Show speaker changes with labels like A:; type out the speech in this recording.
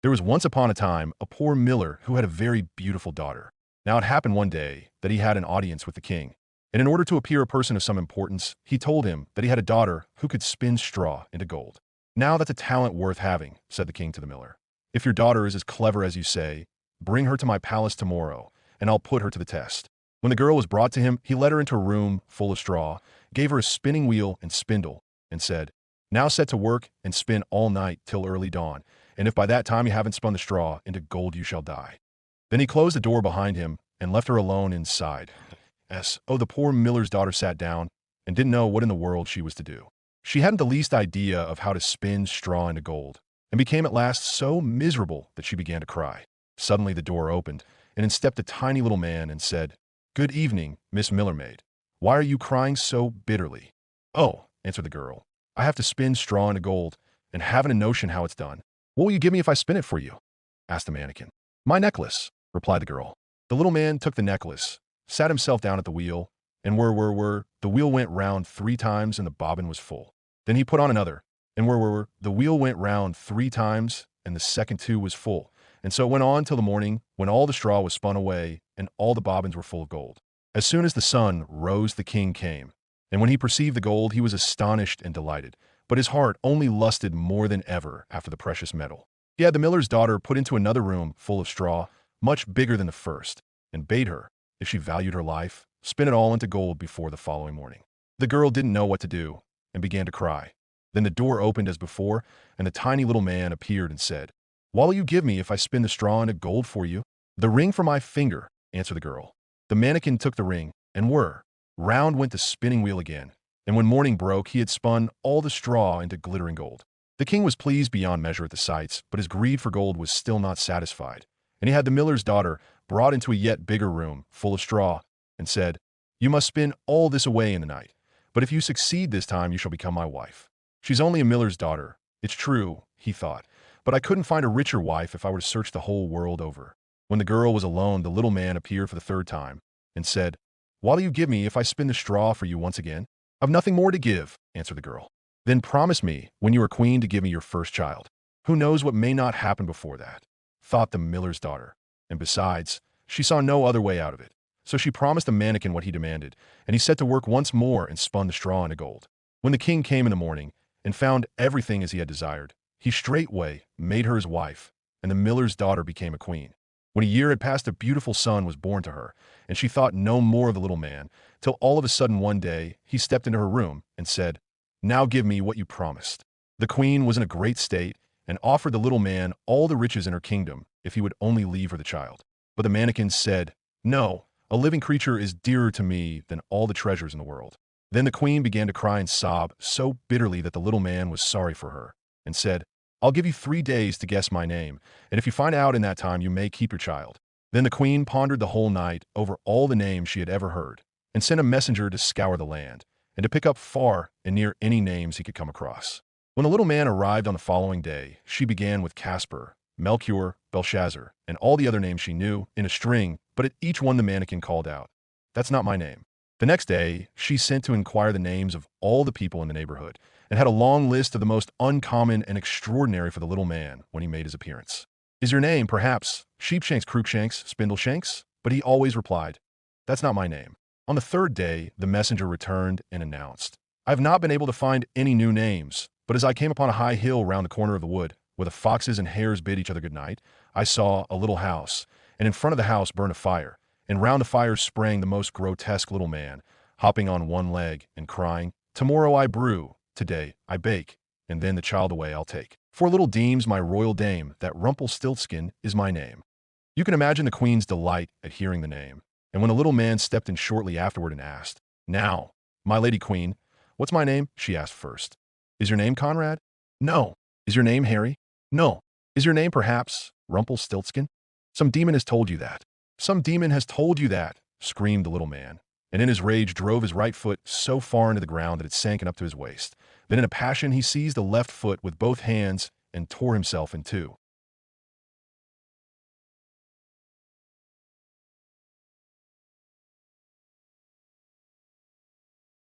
A: There was once upon a time a poor miller who had a very beautiful daughter. Now it happened one day that he had an audience with the king, and in order to appear a person of some importance, he told him that he had a daughter who could spin straw into gold. "Now that's a talent worth having," said the king to the miller. "If your daughter is as clever as you say, bring her to my palace tomorrow, and I'll put her to the test." When the girl was brought to him, he led her into a room full of straw, gave her a spinning wheel and spindle, and said, "Now set to work and spin all night till early dawn, and if by that time you haven't spun the straw into gold, you shall die." Then he closed the door behind him and left her alone inside. Oh, the poor miller's daughter sat down and didn't know what in the world she was to do. She hadn't the least idea of how to spin straw into gold, and became at last so miserable that she began to cry. Suddenly the door opened, and in stepped a tiny little man and said, "Good evening, Miss Miller Maid. Why are you crying so bitterly?" "Oh," answered the girl, "I have to spin straw into gold, and haven't a notion how it's done." "What will you give me if I spin it for you?" asked the mannequin. "My necklace," replied the girl. The little man took the necklace, sat himself down at the wheel, and the wheel went round 3 times and the bobbin was full. Then he put on another, and the wheel went round 3 times and the second too was full. And so it went on till the morning, when all the straw was spun away and all the bobbins were full of gold. As soon as the sun rose, the king came, and when he perceived the gold, he was astonished and delighted, but his heart only lusted more than ever after the precious metal. He had the miller's daughter put into another room full of straw, much bigger than the first, and bade her, if she valued her life, spin it all into gold before the following morning. The girl didn't know what to do, and began to cry. Then the door opened as before, and the tiny little man appeared and said, "What will you give me if I spin the straw into gold for you?" "The ring for my finger," answered the girl. The mannequin took the ring, and round went the spinning wheel again, and when morning broke, he had spun all the straw into glittering gold. The king was pleased beyond measure at the sights, but his greed for gold was still not satisfied, and he had the miller's daughter brought into a yet bigger room full of straw, and said, "You must spin all this away in the night, but if you succeed this time, you shall become my wife." "She's only a miller's daughter, it's true," he thought, "but I couldn't find a richer wife if I were to search the whole world over." When the girl was alone, the little man appeared for the 3rd time, and said, "What will you give me if I spin the straw for you once again?" "I've nothing more to give," answered the girl. "Then promise me, when you are queen, to give me your first child." "Who knows what may not happen before that," thought the miller's daughter, and besides, she saw no other way out of it. So she promised the mannequin what he demanded, and he set to work once more and spun the straw into gold. When the king came in the morning, and found everything as he had desired, he straightway made her his wife, and the miller's daughter became a queen. When a year had passed, a beautiful son was born to her, and she thought no more of the little man, till all of a sudden one day he stepped into her room and said, "Now give me what you promised." The queen was in a great state, and offered the little man all the riches in her kingdom if he would only leave her the child. But the mannequin said, "No, a living creature is dearer to me than all the treasures in the world." Then the queen began to cry and sob so bitterly that the little man was sorry for her, and said, "I'll give you 3 days to guess my name, and if you find out in that time, you may keep your child." Then the queen pondered the whole night over all the names she had ever heard, and sent a messenger to scour the land, and to pick up far and near any names he could come across. When the little man arrived on the following day, she began with Casper, Melchior, Belshazzar, and all the other names she knew, in a string, but at each one the mannequin called out, "That's not my name." The next day, she sent to inquire the names of all the people in the neighborhood, and had a long list of the most uncommon and extraordinary for the little man when he made his appearance. "Is your name, perhaps, Sheepshanks, Cruikshanks, Spindleshanks?" But he always replied, "That's not my name." On the 3rd day, the messenger returned and announced, "I have not been able to find any new names, but as I came upon a high hill round the corner of the wood, where the foxes and hares bid each other good night, I saw a little house, and in front of the house burned a fire, and round the fire sprang the most grotesque little man, hopping on one leg and crying, 'Tomorrow I brew, today I bake, and then the child away I'll take. For little deems my royal dame that Rumpelstiltskin is my name.'" You can imagine the queen's delight at hearing the name, and when the little man stepped in shortly afterward and asked, "Now, my lady queen, what's my name?" she asked first, "Is your name Conrad?" "No." "Is your name Harry?" "No." "Is your name perhaps Rumpelstiltskin?" "Some demon has told you that." "Some demon has told you that," screamed the little man, and in his rage drove his right foot so far into the ground that it sank up to his waist. Then in a passion he seized the left foot with both hands and tore himself in two.